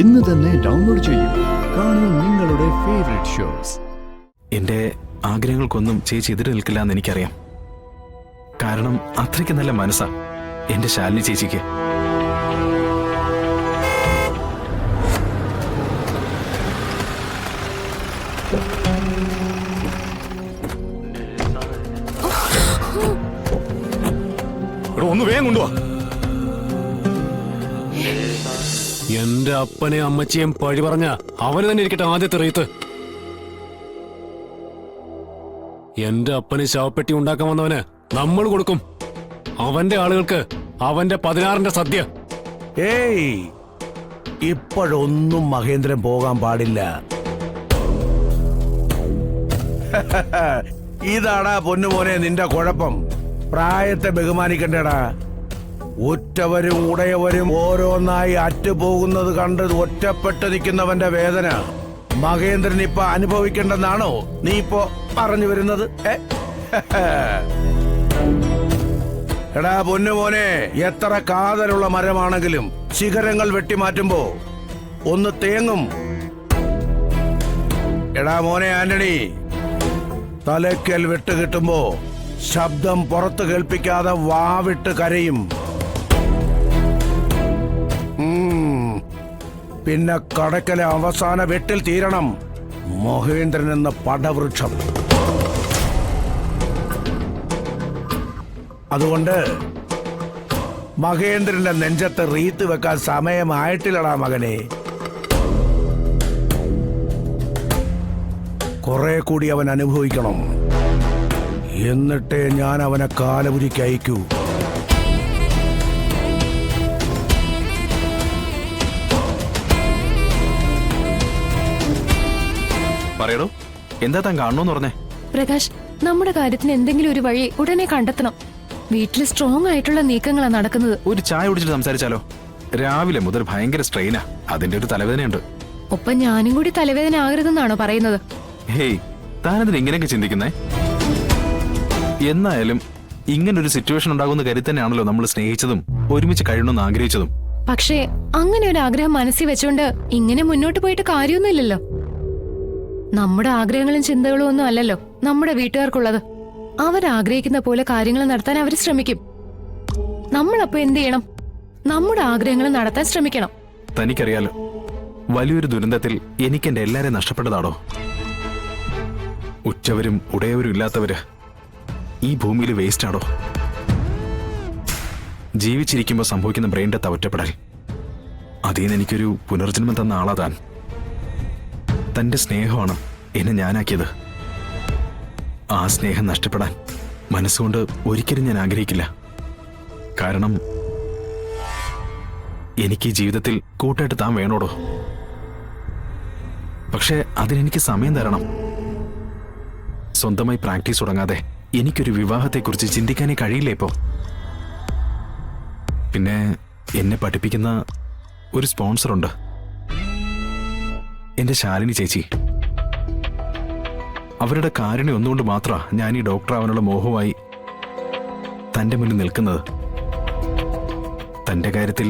ഇന്ന് തന്നെ ഡൗൺലോഡ് ചെയ്യൂ. കാണൂ നിങ്ങളുടെ ഫേവറേറ്റ് ഷോസ്. എന്റെ ആഗ്രഹങ്ങൾക്കൊന്നും ചേച്ചി എതിര് നിൽക്കില്ല എന്ന് എനിക്കറിയാം. കാരണം അത്രയ്ക്ക് നല്ല മനസ്സാ എന്റെ ശാലിനി ചേച്ചിക്ക്. ഒന്ന് വേഗം കൊണ്ടുവാ. എന്റെ അപ്പനെ അമ്മച്ചിയും പഴി പറഞ്ഞ അവന് തന്നെ ഇരിക്കട്ടെ ആദ്യത്തെ റീത്ത്. എന്റെ അപ്പന് ശവപ്പെട്ടി ഉണ്ടാക്കാൻ വന്നവന് നമ്മൾ കൊടുക്കും. അവന്റെ ആളുകൾക്ക് അവന്റെ 16ന്റെ സദ്യ. ഏയ്, ഇപ്പോഴൊന്നും മഹേന്ദ്രൻ പോകാൻ പാടില്ല. ഇതാടാ പൊന്നുമോനെ നിന്റെ കുഴപ്പം. പ്രായത്തെ ബഹുമാനിക്കണ്ടേടാ. ഒറ്റവരും ഉടയവരും ഓരോന്നായി അറ്റുപോകുന്നത് കണ്ട് ഒറ്റപ്പെട്ട് നിൽക്കുന്നവന്റെ വേദന മഹേന്ദ്രൻ ഇപ്പൊ അനുഭവിക്കേണ്ടെന്നാണോ നീ ഇപ്പോ പറഞ്ഞു വരുന്നത്? എടാ പൊന്നുമോനെ, എത്ര കാതലുള്ള മരമാണെങ്കിലും ശിഖരങ്ങൾ വെട്ടിമാറ്റുമ്പോ ഒന്ന് തേങ്ങും. എടാ മോനെ ആന്റണി, തലയ്ക്കൽ വെട്ട് കിട്ടുമ്പോ ശബ്ദം പുറത്ത് കേൾപ്പിക്കാതെ വാവിട്ട് കരയും. പിന്നെ കടക്കലെ അവസാന വെട്ടിൽ തീരണം മഹേന്ദ്രൻ എന്ന പടവൃക്ഷം. അതുകൊണ്ട് മഹേന്ദ്രന്റെ നെഞ്ചത്ത് റീത്ത് വെക്കാൻ സമയമായിട്ടില്ലടാ മകനെ. കുറെ കൂടി അവൻ അനുഭവിക്കണം. എന്നിട്ടേ ഞാൻ അവനെ കാലപുരിക്ക് അയക്കൂ. പറയടോ, എന്താ താൻ കാണണോന്ന് പറഞ്ഞേ? പ്രകാശ്, നമ്മുടെ കാര്യത്തിന് എന്തെങ്കിലും ഒരു വഴി ഉടനെ കണ്ടെത്തണം. വീട്ടിൽ സ്ട്രോങ് ആയിട്ടുള്ള നീക്കങ്ങളാണ് നടക്കുന്നത്. ഒരു ചായ കുടിച്ചിട്ട് സംസാരിച്ചാലോ? രാവിലെ മുതൽ ഭയങ്കര സ്ട്രെയിനാ, അതിന്റെ ഒരു തലവേദനയുണ്ട്. ഒപ്പം ഞാനും കൂടി തലവേദന ആകരുതെന്നാണോ പറയുന്നത്? ഹേയ്, താനെന്തിനാ ഇങ്ങനെയൊക്കെ ചിന്തിക്കുന്നേ? എന്നായാലും ഇങ്ങനൊരു സിറ്റുവേഷൻ ഉണ്ടാകുന്ന കരുതി തന്നെയാണല്ലോ നമ്മൾ സ്നേഹിച്ചതും ഒരുമിച്ച് കഴിയണമെന്ന് ആഗ്രഹിച്ചതും. പക്ഷേ അങ്ങനെ ഒരു ആഗ്രഹം മനസ്സിൽ വെച്ചുകൊണ്ട് ഇങ്ങനെ മുന്നോട്ട് പോയിട്ട് കാര്യമൊന്നുമില്ലല്ലോ. നമ്മുടെ ആഗ്രഹങ്ങളും ചിന്തകളും ഒന്നും അല്ലല്ലോ നമ്മുടെ വീട്ടുകാർക്കുള്ളത്. അവരാഗ്രഹിക്കുന്ന പോലെ കാര്യങ്ങൾ നടത്താൻ അവർ ശ്രമിക്കും. നമ്മളപ്പോ എന്ത് ചെയ്യണം? നമ്മുടെ ആഗ്രഹങ്ങൾ നടത്താൻ ശ്രമിക്കണം. തനിക്കറിയാലോ, വലിയൊരു ദുരന്തത്തിൽ എനിക്ക് എന്റെ എല്ലാരെയും നഷ്ടപ്പെട്ടതാടോ. ഉച്ചവരും ഉടയവരും ഇല്ലാത്തവര് ഈ ഭൂമിയിൽ വേസ്റ്റ് ആടോ. ജീവിച്ചിരിക്കുമ്പോൾ സംഭവിക്കുന്ന ബ്രെയിൻ ഡെത്ത് ഒറ്റപ്പെടൽ, അതിന്ന് എനിക്കൊരു പുനർജന്മം തന്ന ആളാ താൻ. തന്റെ സ്നേഹമാണ് എന്നെ ഞാനാക്കിയത്. ആ സ്നേഹം നഷ്ടപ്പെടാൻ മനസ്സുകൊണ്ട് ഒരിക്കലും ഞാൻ ആഗ്രഹിക്കില്ല. കാരണം എനിക്ക് ഈ ജീവിതത്തിൽ കൂട്ടായിട്ട് താൻ വേണോടോ. പക്ഷെ അതിനെനിക്ക് സമയം തരണം. സ്വന്തമായി പ്രാക്ടീസ് തുടങ്ങാതെ എനിക്കൊരു വിവാഹത്തെക്കുറിച്ച് ചിന്തിക്കാനേ കഴിയില്ല ഇപ്പോ. പിന്നെ എന്നെ പഠിപ്പിക്കുന്ന ഒരു സ്പോൺസറുണ്ട്, എന്റെ ശാലിനി ചേച്ചി. അവരുടെ കാരുണ്യം ഒന്നുകൊണ്ട് മാത്രമാണ് ഞാൻ ഈ ഡോക്ടർ ആവാനുള്ള മോഹമായി തന്റെ മുന്നിൽ നിൽക്കുന്നത്. തന്റെ കാര്യത്തിൽ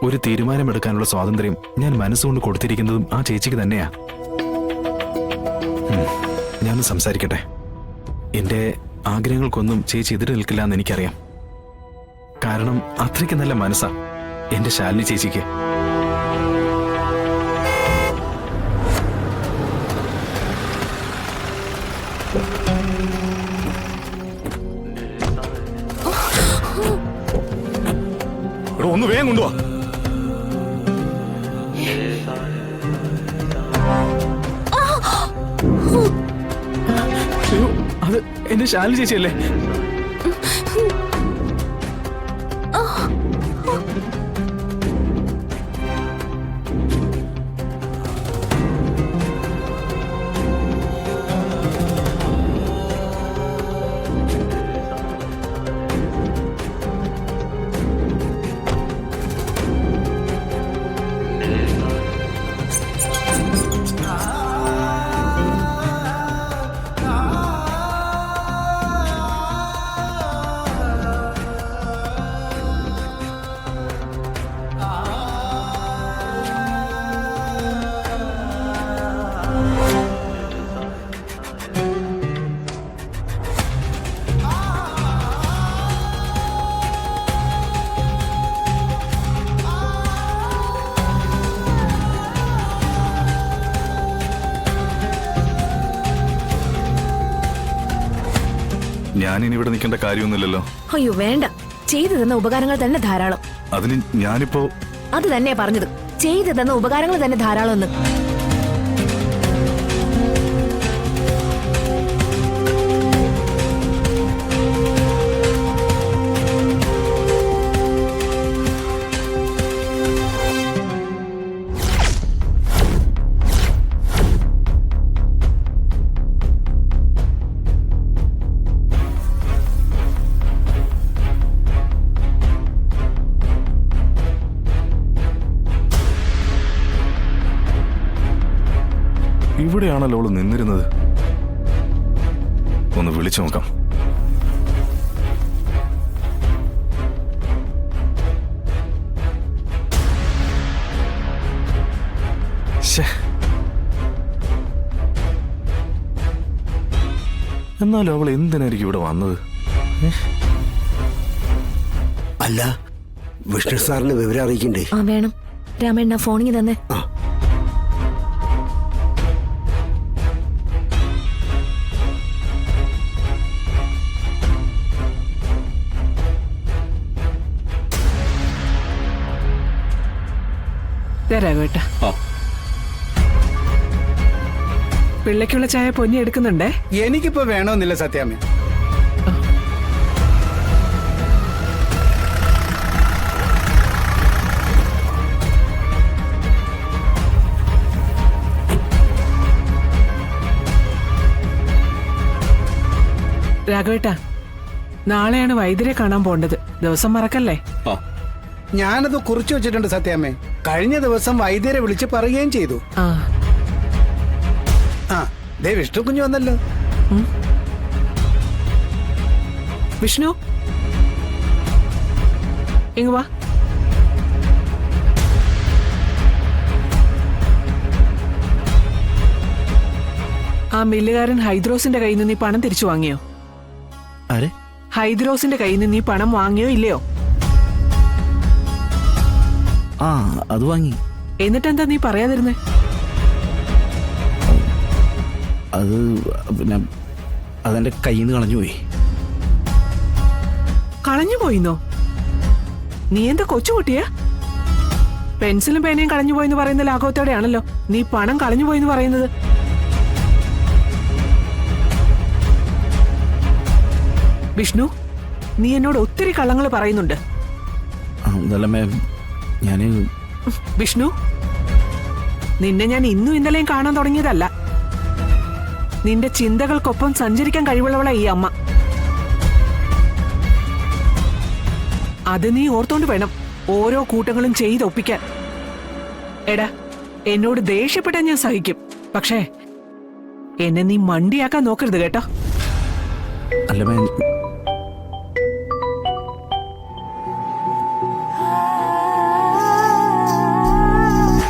ഒരു തീരുമാനമെടുക്കാനുള്ള സ്വാതന്ത്ര്യം ഞാൻ മനസ്സുകൊണ്ട് കൊടുത്തിരിക്കുന്നതും ആ ചേച്ചിക്ക് തന്നെയാ. ഞാനൊന്ന് സംസാരിക്കട്ടെ. എന്റെ ആഗ്രഹങ്ങൾക്കൊന്നും ചേച്ചി എതിര് നിൽക്കില്ല എന്ന് എനിക്കറിയാം. കാരണം അത്രയ്ക്ക് നല്ല മനസ്സാ എന്റെ ശാലിനി ചേച്ചിക്ക്. ഒന്ന് വേഗം കൊണ്ടുവാ. അത് എന്റെ ശാലിനി ചേച്ചിയല്ലേ? ഞാനിനി ഇവിടെ നിൽക്കേണ്ട കാര്യമൊന്നുമില്ലല്ലോ. അയ്യോ വേണ്ട, ചെയ്തു തന്ന ഉപകാരങ്ങൾ തന്നെ ധാരാളം. അതിന് ഞാനിപ്പോ അത് തന്നെയാ പറഞ്ഞത്, ചെയ്തു തന്ന ഉപകാരങ്ങൾ തന്നെ ധാരാളം എന്ന്. ഇവിടെയാണല്ലോ അവള് നിന്നിരുന്നത്. ഒന്ന് വിളിച്ചു നോക്കാം. ശ്ശേ. എന്നാലും അവൾ എന്തിനായിരിക്കും ഇവിടെ വന്നത്? അല്ല, വിഷ്ണു സാറിന് വിവരം അറിയിക്കണ്ടേ? ആ വേണം. രാമേണ്ണ ഫോണിങ് തന്നെ. രാഘവേട്ട, പിള്ളയ്ക്കുള്ള ചായ പൊന്നി എടുക്കുന്നുണ്ടേ. എനിക്കിപ്പോ വേണമെന്നില്ല സത്യാമ്മ. രാഘവേട്ട, നാളെയാണ് വൈദ്യരെ കാണാൻ പോണ്ടത്. ദിവസം മറക്കല്ലേ. ഞാനത് കുറിച്ചു വെച്ചിട്ടുണ്ട് സത്യാമ്മേ. കഴിഞ്ഞ ദിവസം വൈദ്യരെ വിളിച്ച് പറയുകയും ചെയ്തു. ആ ആ, ദേ വിഷ്ണു കുഞ്ഞു വന്നല്ലോ. വിഷ്ണു, ഇങ്ങ് വാ. ആ മില്ലുകാരൻ ഹൈദ്രോസിന്റെ കയ്യിൽ നിന്ന് നീ പണം തിരിച്ചു വാങ്ങിയോ? ഹൈദ്രോസിന്റെ കയ്യിൽ നിന്ന് നീ പണം വാങ്ങിയോ ഇല്ലയോ? ആ, അത് വാങ്ങി. എന്നിട്ടെന്താ നീ പറയാതിരുന്നേ? അത് പിന്നെ അതെന്റെ കയ്യിൽ നിന്ന് കളഞ്ഞുപോയി. കളഞ്ഞു പോയിന്നോ? നീ എന്താ കൊച്ചുകുട്ടിയാ? പെൻസിലും പേനയും കളഞ്ഞു പോയെന്ന് പറയുന്ന ലാഘവത്തോടെയാണല്ലോ നീ പണം കളഞ്ഞു പോയെന്ന് പറയുന്നത്. വിഷ്ണു, നീ എന്നോട് ഒത്തിരി കള്ളങ്ങൾ പറയുന്നുണ്ട്. ഞാന് വിഷ്ണു, നിന്നെ ഞാൻ ഇന്നും ഇന്നലെയും കാണാൻ തുടങ്ങിയതല്ല. നിന്റെ ചിന്തകൾക്കൊപ്പം സഞ്ചരിക്കാൻ കഴിവുള്ളവളാ ഈ അമ്മ. അത് നീ ഓർത്തോണ്ട് വേണം ഓരോ കൂട്ടങ്ങളും ചെയ്തൊപ്പിക്കാൻ. എടാ, എന്നോട് ദേഷ്യപ്പെട്ടാൻ ഞാൻ സഹിക്കും, പക്ഷേ എന്നെ നീ മണ്ടിയാക്കാൻ നോക്കരുത് കേട്ടോ. അല്ലമ്മേ,